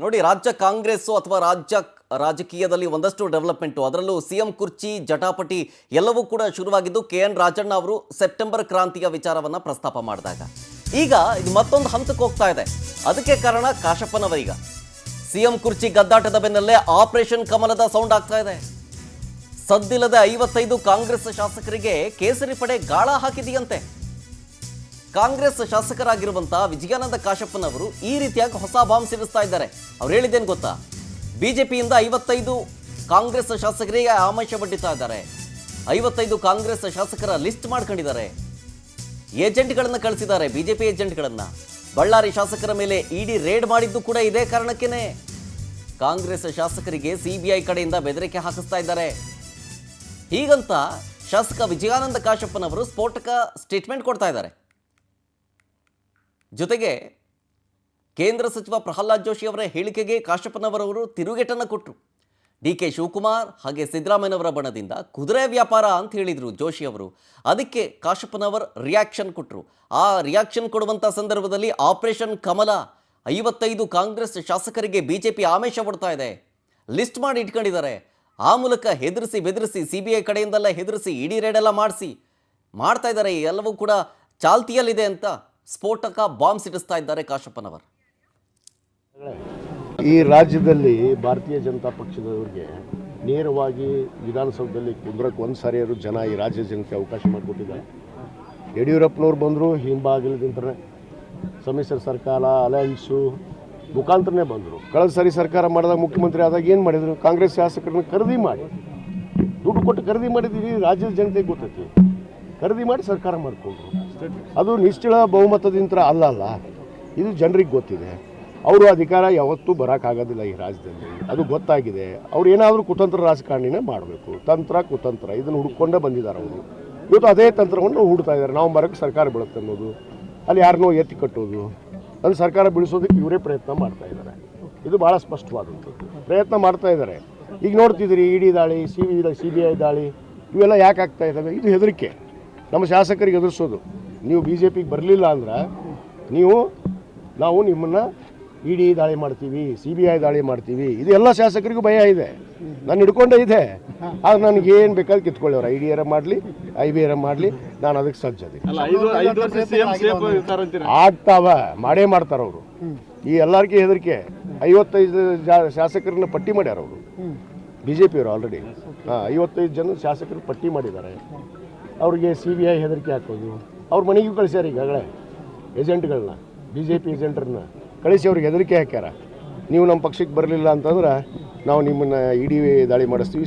ನೋಡಿ, ರಾಜ್ಯ ಕಾಂಗ್ರೆಸ್ ಅಥವಾ ರಾಜಕೀಯದಲ್ಲಿ ಒಂದಷ್ಟು ಡೆವಲಪ್ಮೆಂಟ್, ಅದರಲ್ಲೂ ಸಿಎಂ ಕುರ್ಚಿ ಜಟಾಪಟಿ ಎಲ್ಲವೂ ಕೂಡ ಶುರುವಾಗಿದ್ದು KN ರಾಜಣ್ಣ ಅವರು ಸೆಪ್ಟೆಂಬರ್ ಕ್ರಾಂತಿಯ ವಿಚಾರವನ್ನ ಪ್ರಸ್ತಾಪ ಮಾಡಿದಾಗ ಈಗ ಇದು ಮತ್ತೊಂದು ಹಂತಕ್ಕೆ ಹೋಗ್ತಾ ಇದೆ. ಅದಕ್ಕೆ ಕಾರಣ ಕಾಶಪ್ಪನವರೀಗ ಸಿಎಂ ಕುರ್ಚಿ ಗದ್ದಾಟದ ಬೆನ್ನಲ್ಲೇ ಆಪರೇಷನ್ ಕಮಲದ ಸೌಂಡ್ ಆಗ್ತಾ ಇದೆ. ಸದ್ದಿಲ್ಲದೆ 55 ಕಾಂಗ್ರೆಸ್ ಶಾಸಕರಿಗೆ ಕೇಸರಿ ಪಡೆ ಗಾಳ ಹಾಕಿದೆಯಂತೆ. ಕಾಂಗ್ರೆಸ್ ಶಾಸಕರಾಗಿರುವಂತ ವಿಜಯಾನಂದ ಕಾಶಪ್ಪನವರು ಈ ರೀತಿಯಾಗಿ ಹೊಸ ಬಾಂಬ್ ಸಿಡಿಸ್ತಾ ಇದ್ದಾರೆ. ಅವ್ರು ಹೇಳಿದ್ದೇನು ಗೊತ್ತಾ? ಬಿಜೆಪಿಯಿಂದ 55 ಕಾಂಗ್ರೆಸ್ ಶಾಸಕರಿಗೆ ಆಮಿಷ ಒಡ್ಡಿತಾ ಇದ್ದಾರೆ. 55 ಕಾಂಗ್ರೆಸ್ ಶಾಸಕರ ಲಿಸ್ಟ್ ಮಾಡ್ಕೊಂಡಿದ್ದಾರೆ. ಏಜೆಂಟ್ಗಳನ್ನು ಕಳಿಸಿದ್ದಾರೆ, ಬಿಜೆಪಿ ಏಜೆಂಟ್ಗಳನ್ನ. ಬಳ್ಳಾರಿ ಶಾಸಕರ ಮೇಲೆ ಇಡಿ ರೇಡ್ ಮಾಡಿದ್ದು ಕೂಡ ಇದೇ ಕಾರಣಕ್ಕೇನೆ. ಕಾಂಗ್ರೆಸ್ ಶಾಸಕರಿಗೆ ಸಿಬಿಐ ಕಡೆಯಿಂದ ಬೆದರಿಕೆ ಹಾಕಿಸ್ತಾ ಇದ್ದಾರೆ. ಹೀಗಂತ ಶಾಸಕ ವಿಜಯಾನಂದ ಕಾಶಪ್ಪನವರು ಸ್ಫೋಟಕ ಸ್ಟೇಟ್ಮೆಂಟ್ ಕೊಡ್ತಾ ಇದ್ದಾರೆ. ಜೊತೆಗೆ ಕೇಂದ್ರ ಸಚಿವ ಪ್ರಹ್ಲಾದ್ ಜೋಶಿ ಅವರ ಹೇಳಿಕೆಗೆ ಕಾಶಪ್ಪನವರವರು ತಿರುಗೇಟನ್ನು ಕೊಟ್ಟರು. DK ಶಿವಕುಮಾರ್ ಹಾಗೆ ಸಿದ್ದರಾಮಯ್ಯನವರ ಬಣದಿಂದ ಕುದುರೆ ವ್ಯಾಪಾರ ಅಂತ ಹೇಳಿದರು ಜೋಶಿ ಅವರು. ಅದಕ್ಕೆ ಕಾಶಪ್ಪನವರ್ ರಿಯಾಕ್ಷನ್ ಕೊಟ್ಟರು. ಆ ರಿಯಾಕ್ಷನ್ ಕೊಡುವಂಥ ಸಂದರ್ಭದಲ್ಲಿ ಆಪರೇಷನ್ ಕಮಲ 55 ಕಾಂಗ್ರೆಸ್ ಶಾಸಕರಿಗೆ ಬಿಜೆಪಿ ಆಮಿಷ ಕೊಡ್ತಾ ಇದೆ, ಲಿಸ್ಟ್ ಮಾಡಿ ಇಟ್ಕೊಂಡಿದ್ದಾರೆ. ಆ ಮೂಲಕ ಹೆದರಿಸಿ ಬೆದರಿಸಿ CBI ಕಡೆಯಿಂದೆಲ್ಲ ಹೆದರಿಸಿ ಇಡಿ ರೇಡ್ ಎಲ್ಲ ಮಾಡ್ತಾ ಇದ್ದಾರೆ. ಎಲ್ಲವೂ ಕೂಡ ಚಾಲ್ತಿಯಲ್ಲಿದೆ ಅಂತ ಸ್ಫೋಟಕ ಬಾಂಬ್ ಸಿಡಿಸ್ತಾ ಇದ್ದಾರೆ ಕಾಶಪ್ಪನವರು. ಈ ರಾಜ್ಯದಲ್ಲಿ ಭಾರತೀಯ ಜನತಾ ಪಕ್ಷದವರಿಗೆ ನೇರವಾಗಿ ವಿಧಾನಸೌಧದಲ್ಲಿ ಕುಂದ್ರಕ್ಕೆ ಒಂದು ಸಾರಿಯಾರು ಜನ ಈ ರಾಜ್ಯ ಜನತೆ ಅವಕಾಶ ಮಾಡಿಕೊಟ್ಟಿದ್ದಾರೆ. ಯಡಿಯೂರಪ್ಪನವ್ರು ಬಂದರು, ಹಿಂಬಾಗಿಲಿಂದ ಸಮ್ಮಿಶ್ರ ಸರ್ಕಾರ ಅಲಯನ್ಸು ಮುಖಾಂತರನೇ ಬಂದರು. ಕಳೆದ ಸಾರಿ ಸರ್ಕಾರ ಮಾಡಿದಾಗ ಮುಖ್ಯಮಂತ್ರಿ ಆದಾಗ ಏನು ಮಾಡಿದರು? ಕಾಂಗ್ರೆಸ್ ಶಾಸಕರನ್ನ ಖರೀದಿ ಮಾಡಿ, ದುಡ್ಡು ಕೊಟ್ಟು ಖರೀದಿ ಮಾಡಿದ್ದೀವಿ. ರಾಜ್ಯದ ಜನತೆಗೆ ಗೊತ್ತೈತಿ, ಖರೀದಿ ಮಾಡಿ ಸರ್ಕಾರ ಮಾಡಿಕೊಂಡ್ರು. ಅದು ನಿಶ್ಚಳ ಬಹುಮತದಿಂದ ಅಲ್ಲ, ಇದು ಜನರಿಗೆ ಗೊತ್ತಿದೆ. ಅವರು ಅಧಿಕಾರ ಯಾವತ್ತೂ ಬರೋಕ್ಕಾಗೋದಿಲ್ಲ ಈ ರಾಜ್ಯದಲ್ಲಿ, ಅದು ಗೊತ್ತಾಗಿದೆ. ಅವ್ರು ಏನಾದರೂ ಕುತಂತ್ರ ರಾಜಕಾರಣಿನೇ ಮಾಡಬೇಕು. ತಂತ್ರ ಕುತಂತ್ರ ಇದನ್ನು ಹುಡ್ಕೊಂಡೇ ಬಂದಿದ್ದಾರೆ ಅವರು. ಇವತ್ತು ಅದೇ ತಂತ್ರವನ್ನು ಹುಡ್ತಾ ಇದ್ದಾರೆ. ನಾವು ಬರೋಕ್ಕೆ ಸರ್ಕಾರ ಬೀಳುತ್ತೆ ಅನ್ನೋದು, ಅಲ್ಲಿ ಯಾರನ್ನೋ ಎತ್ತಿ ಕಟ್ಟೋದು, ಅಲ್ಲಿ ಸರ್ಕಾರ ಬೀಳಿಸೋದಕ್ಕೆ ಇವರೇ ಪ್ರಯತ್ನ ಮಾಡ್ತಾ ಇದ್ದಾರೆ. ಇದು ಭಾಳ ಸ್ಪಷ್ಟವಾದಂಥದ್ದು ಪ್ರಯತ್ನ ಮಾಡ್ತಾ ಇದ್ದಾರೆ. ಈಗ ನೋಡ್ತಿದ್ದೀರಿ, ಇಡಿ ದಾಳಿ, CBI ದಾಳಿ ಇವೆಲ್ಲ ಯಾಕೆ ಆಗ್ತಾ ಇದ್ದಾವೆ? ಇದು ಹೆದರಿಕೆ, ನಮ್ಮ ಶಾಸಕರಿಗೆ ಎದುರಿಸೋದು. ನೀವು BJPಗೆ ಬರಲಿಲ್ಲ ಅಂದ್ರೆ ನಾವು ನಿಮ್ಮನ್ನು ಇಡಿ ದಾಳಿ ಮಾಡ್ತೀವಿ, CBI ದಾಳಿ ಮಾಡ್ತೀವಿ. ಇದು ಎಲ್ಲ ಶಾಸಕರಿಗೂ ಭಯ ಇದೆ. ನಾನು ಹಿಡ್ಕೊಂಡೇ ಇದೆ. ಆದ್ರೆ ನನಗೆ ಏನು ಬೇಕಾದ್ರೆ ಕಿತ್ಕೊಳ್ಳೋರು, IDR ಮಾಡಲಿ, IBR ಮಾಡಲಿ, ನಾನು ಅದಕ್ಕೆ ಸಜ್ಜದೆ. ಆಗ್ತಾವ, ಮಾಡೇ ಮಾಡ್ತಾರೆ ಅವರು. ಈ ಎಲ್ಲರಿಗೂ ಹೆದರಿಕೆ. 55 ಶಾಸಕರನ್ನ ಪಟ್ಟಿ ಮಾಡ್ಯಾರ ಅವರು, BJPಯವರು ಆಲ್ರೆಡಿ 55 ಜನ ಶಾಸಕರು ಪಟ್ಟಿ ಮಾಡಿದ್ದಾರೆ. ಅವ್ರಿಗೆ CBI ಹೆದರಿಕೆ ಹಾಕೋದು. ಅವ್ರ ಮನೆಗೂ ಕಳಿಸ್ಯಾರ ಈಗಾಗಲೇ ಏಜೆಂಟ್ಗಳನ್ನ, BJP ಏಜೆಂಟ್ರನ್ನ ಕಳಿಸಿ ಅವ್ರಿಗೆ ಹೆದರಿಕೆ ಹಾಕ್ಯಾರ. ನೀವು ನಮ್ಮ ಪಕ್ಷಕ್ಕೆ ಬರಲಿಲ್ಲ ಅಂತಂದ್ರೆ ನಾವು ನಿಮ್ಮನ್ನು ಇಡಿ ದಾಳಿ ಮಾಡಿಸ್ತೀವಿ.